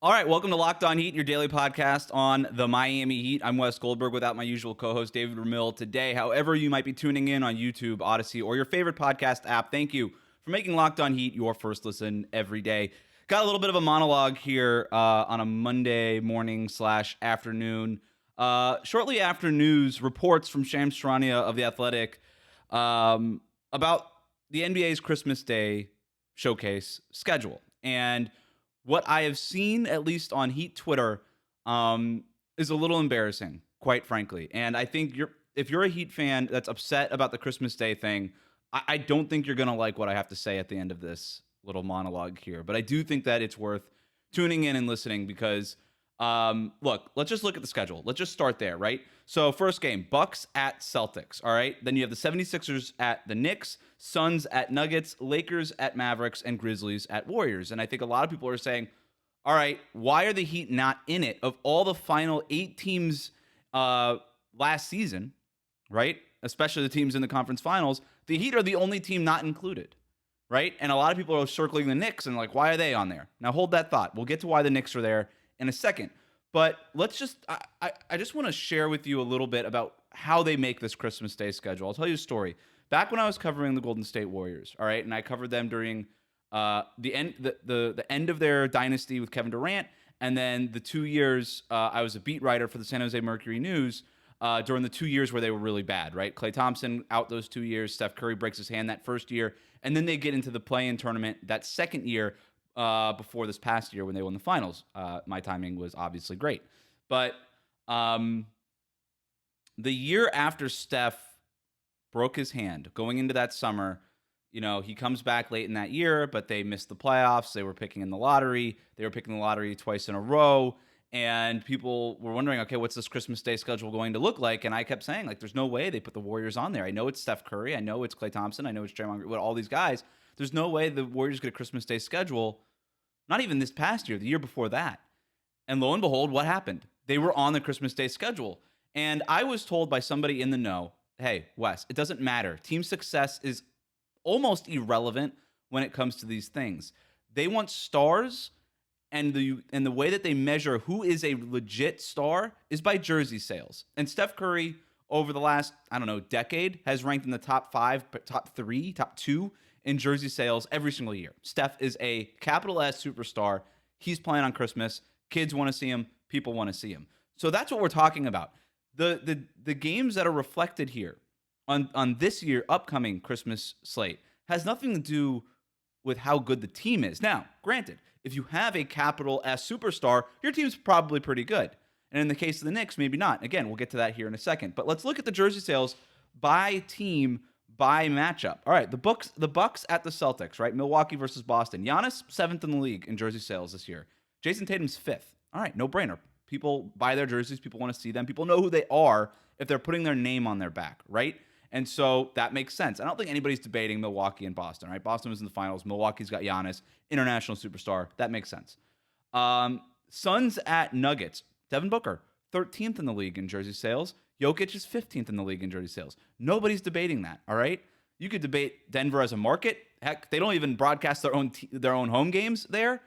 All right, welcome to Locked On Heat, your daily podcast on the Miami Heat. I'm Wes Goldberg without my usual co-host David Ramil today. However, you might be tuning in on YouTube, Odyssey, or your favorite podcast app. Thank you for making Locked On Heat your first listen every day. Got a little bit of a monologue here on a Monday morning / afternoon. Shortly after news reports from Shams Charania of The Athletic about the NBA's Christmas Day showcase schedule. And what I have seen, at least on Heat Twitter, is a little embarrassing, quite frankly. And I think if you're a Heat fan that's upset about the Christmas Day thing, I don't think you're going to like what I have to say at the end of this little monologue here. But I do think that it's worth tuning in and listening because, look, let's just look at the schedule. Let's just start there, right? So first game, Bucks at Celtics, all right? Then you have the 76ers at the Knicks, Suns at Nuggets, Lakers at Mavericks, and Grizzlies at Warriors. And I think a lot of people are saying, all right, why are the Heat not in it? Of all the final 8 teams last season, right? Especially the teams in the conference finals, the Heat are the only team not included, right? And a lot of people are circling the Knicks and like, why are they on there? Now hold that thought. We'll get to why the Knicks are there in a second. But let's just, I just want to share with you a little bit about how they make this Christmas Day schedule. I'll tell you a story. Back when I was covering the Golden State Warriors, all right, and I covered them during the end of their dynasty with Kevin Durant, and then the 2 years I was a beat writer for the San Jose Mercury News during the 2 years where they were really bad, right? Klay Thompson out those 2 years, Steph Curry breaks his hand that first year, and then they get into the play-in tournament that second year before this past year when they won the finals. My timing was obviously great. But the year after Steph broke his hand, going into that summer, you know, he comes back late in that year, but they missed the playoffs. They were picking in the lottery. They were picking the lottery twice in a row. And people were wondering, okay, what's this Christmas Day schedule going to look like? And I kept saying, like, there's no way they put the Warriors on there. I know it's Steph Curry. I know it's Klay Thompson. I know it's Draymond Green, all these guys. There's no way the Warriors get a Christmas Day schedule. Not even this past year, the year before that. And lo and behold, what happened? They were on the Christmas Day schedule. And I was told by somebody in the know, hey, Wes, it doesn't matter. Team success is almost irrelevant when it comes to these things. They want stars, and the way that they measure who is a legit star is by jersey sales. And Steph Curry, over the last, decade, has ranked in the top 5, top 3, top 2 in jersey sales every single year. Steph is a capital S superstar. He's playing on Christmas. Kids want to see him. People want to see him. So that's what we're talking about. The games that are reflected here on this year upcoming Christmas slate has nothing to do with how good the team is. Now, granted, if you have a capital S superstar, your team's probably pretty good. And in the case of the Knicks, maybe not. Again, we'll get to that here in a second. But let's look at the jersey sales by team, by matchup. All right, the Bucks at the Celtics, right? Milwaukee versus Boston. Giannis, 7th in the league in jersey sales this year. Jason Tatum's 5th. All right, no brainer. People buy their jerseys. People want to see them. People know who they are if they're putting their name on their back, right? And so that makes sense. I don't think anybody's debating Milwaukee and Boston, right? Boston was in the finals. Milwaukee's got Giannis, international superstar. That makes sense. Suns at Nuggets. Devin Booker, 13th in the league in jersey sales. Jokic is 15th in the league in jersey sales. Nobody's debating that, all right? You could debate Denver as a market. Heck, they don't even broadcast their own home games there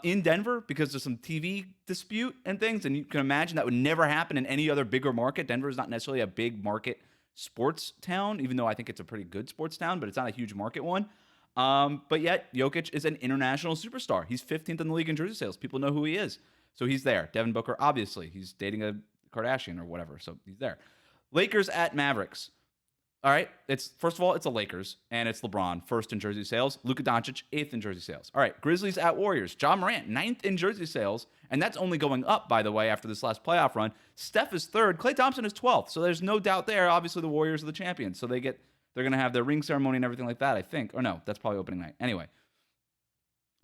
in Denver because there's some TV dispute and things, and you can imagine that would never happen in any other bigger market. Denver is not necessarily a big market sports town, even though I think it's a pretty good sports town, but it's not a huge market one. But yet, Jokic is an international superstar. He's 15th in the league in jersey sales. People know who he is. So he's there. Devin Booker, obviously. He's dating a Kardashian or whatever, so he's there. Lakers at Mavericks. All right, first of all, it's the Lakers, and it's LeBron, 1st in jersey sales. Luka Doncic, 8th in jersey sales. All right, Grizzlies at Warriors. Ja Morant, 9th in jersey sales, and that's only going up, by the way, after this last playoff run. Steph is 3rd. Klay Thompson is 12th, so there's no doubt there. Obviously, the Warriors are the champions, so they're going to have their ring ceremony and everything like that, I think. Or no, that's probably opening night. Anyway.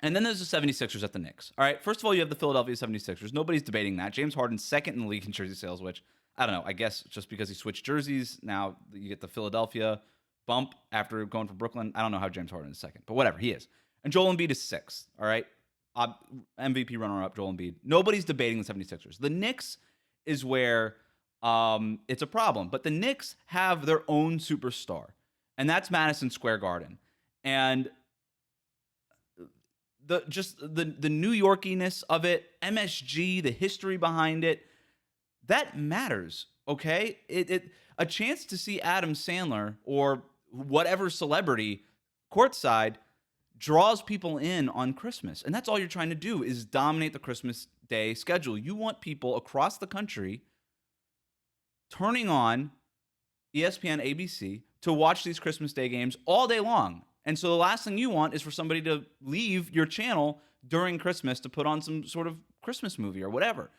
And then there's the 76ers at the Knicks. All right, first of all, you have the Philadelphia 76ers. Nobody's debating that. James Harden's 2nd in the league in jersey sales, which, I don't know, I guess just because he switched jerseys, now you get the Philadelphia bump after going from Brooklyn. I don't know how James Harden is 2nd, but whatever, he is. And Joel Embiid is 6th, all right? MVP runner-up, Joel Embiid. Nobody's debating the 76ers. The Knicks is where it's a problem, but the Knicks have their own superstar, and that's Madison Square Garden. And the New Yorkiness of it, MSG, the history behind it, that matters. Okay, a chance to see Adam Sandler or whatever celebrity courtside draws people in on Christmas, and that's all you're trying to do is dominate the Christmas Day schedule. You want people across the country turning on ESPN, ABC to watch these Christmas Day games all day long. And so the last thing you want is for somebody to leave your channel during Christmas to put on some sort of Christmas movie or whatever.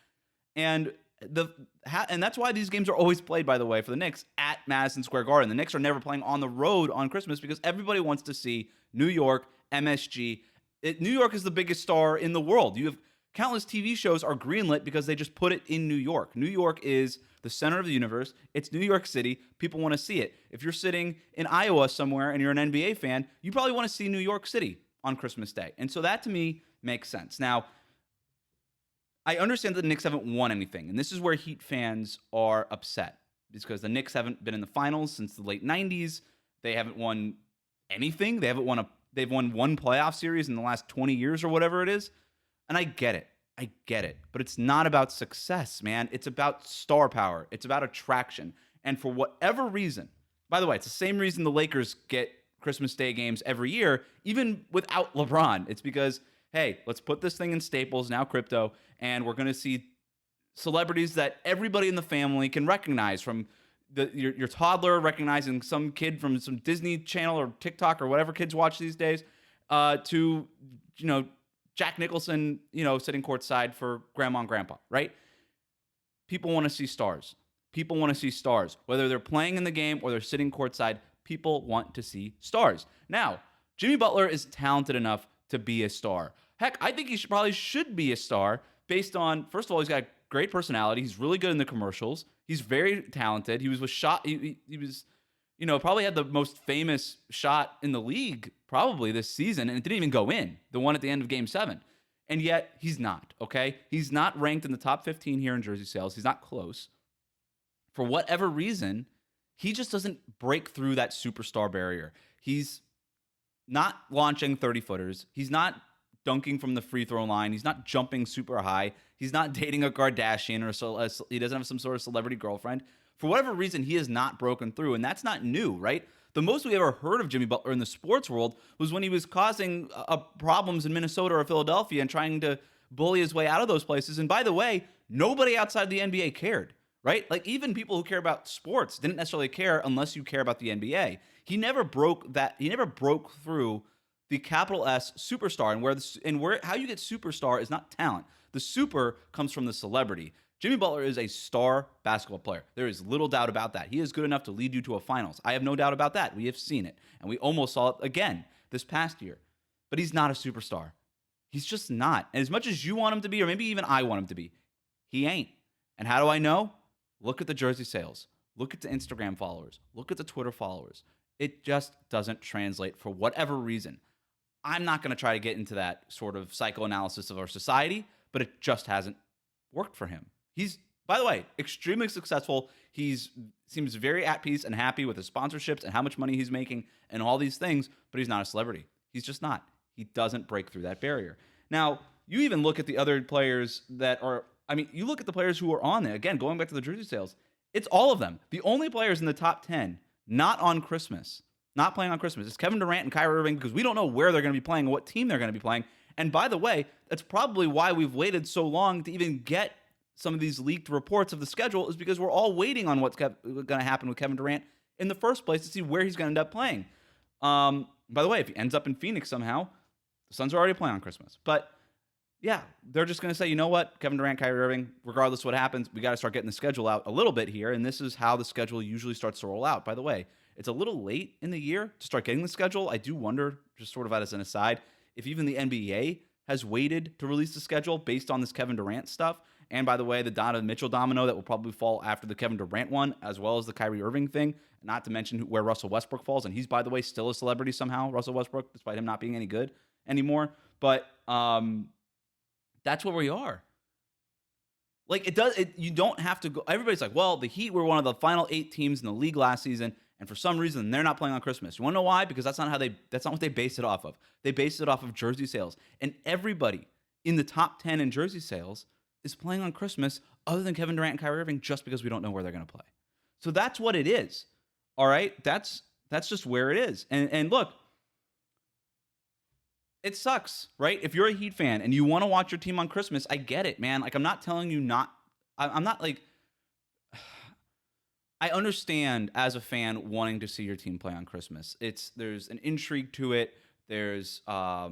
And that's why these games are always played, by the way, for the Knicks at Madison Square Garden. The Knicks are never playing on the road on Christmas because everybody wants to see New York, MSG. New York is the biggest star in the world. You have countless TV shows are greenlit because they just put it in New York. New York is the center of the universe. It's New York City. People want to see it. If you're sitting in Iowa somewhere and you're an NBA fan, you probably want to see New York City on Christmas Day. And so that to me makes sense. Now, I understand that the Knicks haven't won anything, and this is where Heat fans are upset because the Knicks haven't been in the finals since the late 90s. They haven't won anything. They've won one playoff series in the last 20 years or whatever it is. And I get it. But it's not about success, man. It's about star power. It's about attraction. And for whatever reason, by the way, it's the same reason the Lakers get Christmas Day games every year, even without LeBron. It's because, hey, let's put this thing in Staples, now crypto, and we're going to see celebrities that everybody in the family can recognize, from your toddler recognizing some kid from some Disney Channel or TikTok or whatever kids watch these days, to, Jack Nicholson, sitting courtside for grandma and grandpa, right? People want to see stars. Whether they're playing in the game or they're sitting courtside, people want to see stars. Now, Jimmy Butler is talented enough to be a star. Heck, I think he probably should be a star based on, first of all, he's got a great personality. He's really good in the commercials. He's very talented. He was probably had the most famous shot in the league probably this season, and it didn't even go in, the one at the end of Game 7. And yet, he's not, okay? He's not ranked in the top 15 here in jersey sales. He's not close. For whatever reason, he just doesn't break through that superstar barrier. He's not launching 30-footers. He's not dunking from the free throw line. He's not jumping super high. He's not dating a Kardashian, or he doesn't have some sort of celebrity girlfriend. For whatever reason, he has not broken through, and that's not new, right? The most we ever heard of Jimmy Butler in the sports world was when he was causing problems in Minnesota or Philadelphia and trying to bully his way out of those places. And by the way, nobody outside the NBA cared, right? Like, even people who care about sports didn't necessarily care unless you care about the NBA. He never broke through the capital S superstar, and where how you get superstar is not talent. The super comes from the celebrity. Jimmy Butler is a star basketball player. There is little doubt about that. He is good enough to lead you to a finals. I have no doubt about that. We have seen it, and we almost saw it again this past year. But he's not a superstar. He's just not. And as much as you want him to be, or maybe even I want him to be, he ain't. And how do I know? Look at the jersey sales. Look at the Instagram followers. Look at the Twitter followers. It just doesn't translate for whatever reason. I'm not going to try to get into that sort of psychoanalysis of our society, but it just hasn't worked for him. He's, by the way, extremely successful. Seems very at peace and happy with his sponsorships and how much money he's making and all these things, but he's not a celebrity. He's just not. He doesn't break through that barrier. Now, you even look at the other players you look at the players who are on there. Again, going back to the jersey sales, it's all of them. The only players in the top 10 not playing on Christmas, is Kevin Durant and Kyrie Irving, because we don't know where they're going to be playing, what team they're going to be playing. And by the way, that's probably why we've waited so long to even get some of these leaked reports of the schedule, is because we're all waiting on what's going to happen with Kevin Durant in the first place to see where he's going to end up playing. By the way, if he ends up in Phoenix somehow, the Suns are already playing on Christmas. But yeah, they're just going to say, you know what, Kevin Durant, Kyrie Irving, regardless of what happens, we got to start getting the schedule out a little bit here. And this is how the schedule usually starts to roll out. By the way, it's a little late in the year to start getting the schedule. I do wonder, just sort of as an aside, if even the NBA has waited to release the schedule based on this Kevin Durant stuff. And by the way, the Donovan Mitchell domino that will probably fall after the Kevin Durant one, as well as the Kyrie Irving thing, not to mention where Russell Westbrook falls. And he's, by the way, still a celebrity somehow, Russell Westbrook, despite him not being any good anymore. But that's where we are. Like, you don't have to go. Everybody's like, well, the Heat were one of the final 8 teams in the league last season, And for some reason, they're not playing on Christmas. You want to know why? Because that's not what they base it off of. They base it off of jersey sales. And everybody in the top 10 in jersey sales is playing on Christmas other than Kevin Durant and Kyrie Irving just because we don't know where they're going to play. So that's what it is. All right? That's just where it is. And look, it sucks, right? If you're a Heat fan and you want to watch your team on Christmas, I get it, man. Like, I'm not telling you not. I'm not like. I understand as a fan wanting to see your team play on Christmas. There's an intrigue to it. There's a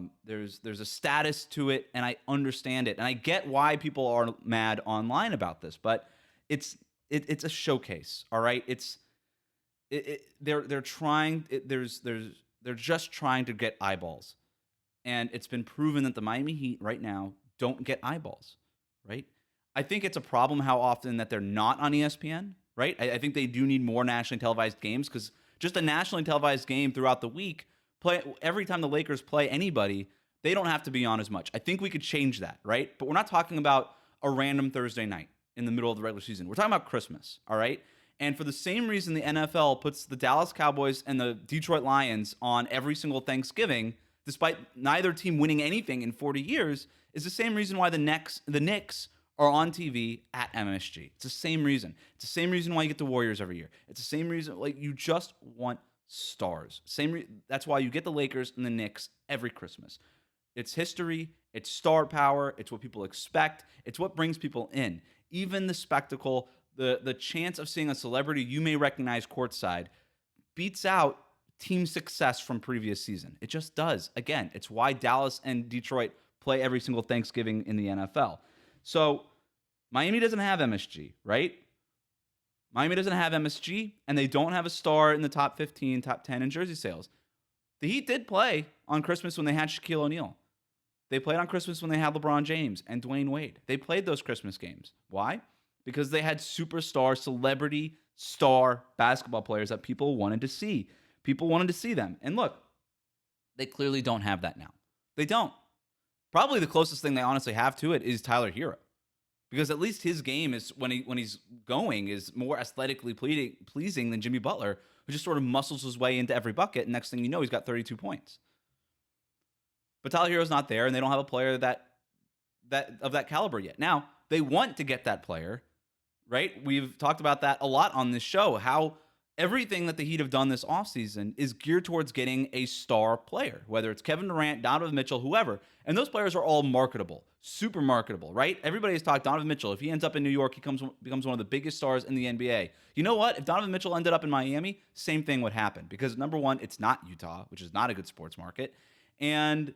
status to it, and I understand it, and I get why people are mad online about this. But it's a showcase, all right? They're just trying to get eyeballs, and it's been proven that the Miami Heat right now don't get eyeballs, right? I think it's a problem how often that they're not on ESPN. Right? I think they do need more nationally televised games because just a nationally televised game throughout the week, every time the Lakers play anybody, they don't have to be on as much. I think we could change that, right? But we're not talking about a random Thursday night in the middle of the regular season. We're talking about Christmas, all right? And for the same reason the NFL puts the Dallas Cowboys and the Detroit Lions on every single Thanksgiving, despite neither team winning anything in 40 years, is the same reason why the Knicks are on TV at MSG. It's the same reason. It's the same reason why you get the Warriors every year. It's the same reason, like, you just want stars. That's why you get the Lakers and the Knicks every Christmas. It's history, it's star power, it's what people expect, it's what brings people in. Even the spectacle, the chance of seeing a celebrity you may recognize courtside beats out team success from previous season. It just does. Again, it's why Dallas and Detroit play every single Thanksgiving in the NFL. So Miami doesn't have MSG, right? Miami doesn't have MSG, and they don't have a star in the top 15, top 10 in jersey sales. The Heat did play on Christmas when they had Shaquille O'Neal. They played on Christmas when they had LeBron James and Dwayne Wade. They played those Christmas games. Why? Because they had superstar, celebrity, star basketball players that people wanted to see. People wanted to see them. And look, they clearly don't have that now. They don't. Probably the closest thing they honestly have to it is Tyler Herro, because at least his game is when he's going is more aesthetically pleasing than Jimmy Butler, who just sort of muscles his way into every bucket. And next thing you know, he's got 32 points. But Tyler Herro's not there, and they don't have a player that of that caliber yet. Now they want to get that player, right? We've talked about that a lot on this show. How everything that the Heat have done this offseason is geared towards getting a star player, whether it's Kevin Durant, Donovan Mitchell, whoever. And those players are all marketable, super marketable, right? Everybody has talked Donovan Mitchell. If he ends up in New York, he becomes one of the biggest stars in the NBA. You know what? If Donovan Mitchell ended up in Miami, same thing would happen. Because number one, it's not Utah, which is not a good sports market. And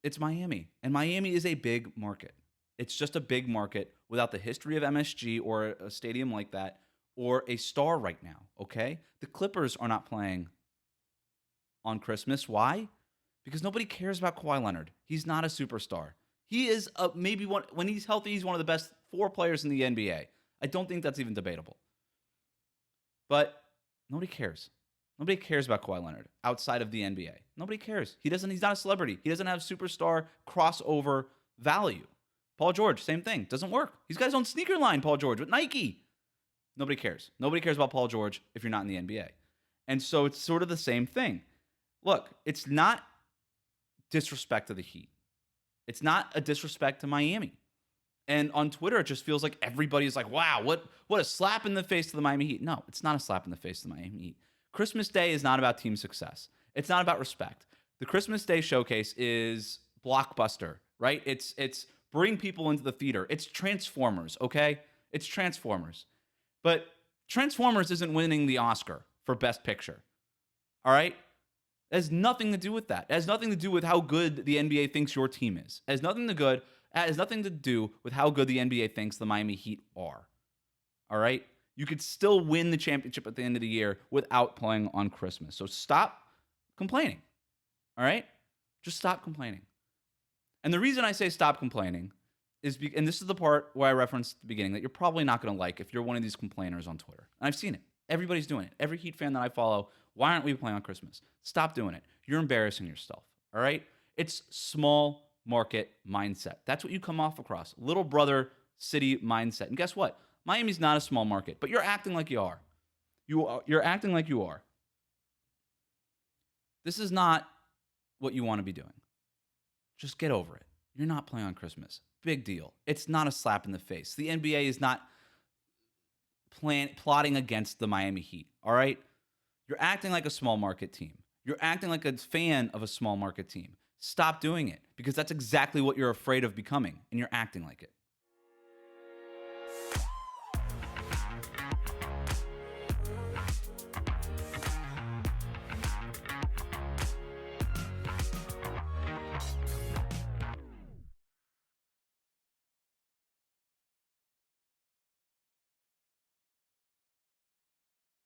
it's Miami. And Miami is a big market. It's just a big market without the history of MSG or a stadium like that, or a star right now, okay? The Clippers are not playing on Christmas. Why? Because nobody cares about Kawhi Leonard. He's not a superstar. He is maybe one, when he's healthy, he's one of the best 4 players in the NBA. I don't think that's even debatable. But nobody cares. Nobody cares about Kawhi Leonard outside of the NBA. Nobody cares. He's not a celebrity. He doesn't have superstar crossover value. Paul George, same thing. Doesn't work. He's got his own sneaker line, Paul George, with Nike. Nobody cares. Nobody cares about Paul George if you're not in the NBA. And so it's sort of the same thing. Look, it's not disrespect to the Heat. It's not a disrespect to Miami. And on Twitter, it just feels like everybody's like, wow, what a slap in the face to the Miami Heat. No, it's not a slap in the face to the Miami Heat. Christmas Day is not about team success. It's not about respect. The Christmas Day showcase is blockbuster, right? It's bring people into the theater. It's Transformers, okay? It's Transformers. But Transformers isn't winning the Oscar for Best Picture. All right? It has nothing to do with that. It has nothing to do with how good the NBA thinks your team is. It has nothing to do with how good the NBA thinks the Miami Heat are. All right? You could still win the championship at the end of the year without playing on Christmas. So stop complaining. All right? Just stop complaining. And the reason I say stop complaining is, and this is the part where I referenced at the beginning, that you're probably not going to like if you're one of these complainers on Twitter. And I've seen it. Everybody's doing it. Every Heat fan that I follow, why aren't we playing on Christmas? Stop doing it. You're embarrassing yourself. All right? It's small market mindset. That's what you come off across. Little brother city mindset. And guess what? Miami's not a small market, but you're acting like you are. You're acting like you are. This is not what you want to be doing. Just get over it. You're not playing on Christmas. Big deal. It's not a slap in the face. The NBA is not plotting against the Miami Heat, all right? You're acting like a small market team. You're acting like a fan of a small market team. Stop doing it, because that's exactly what you're afraid of becoming, and you're acting like it.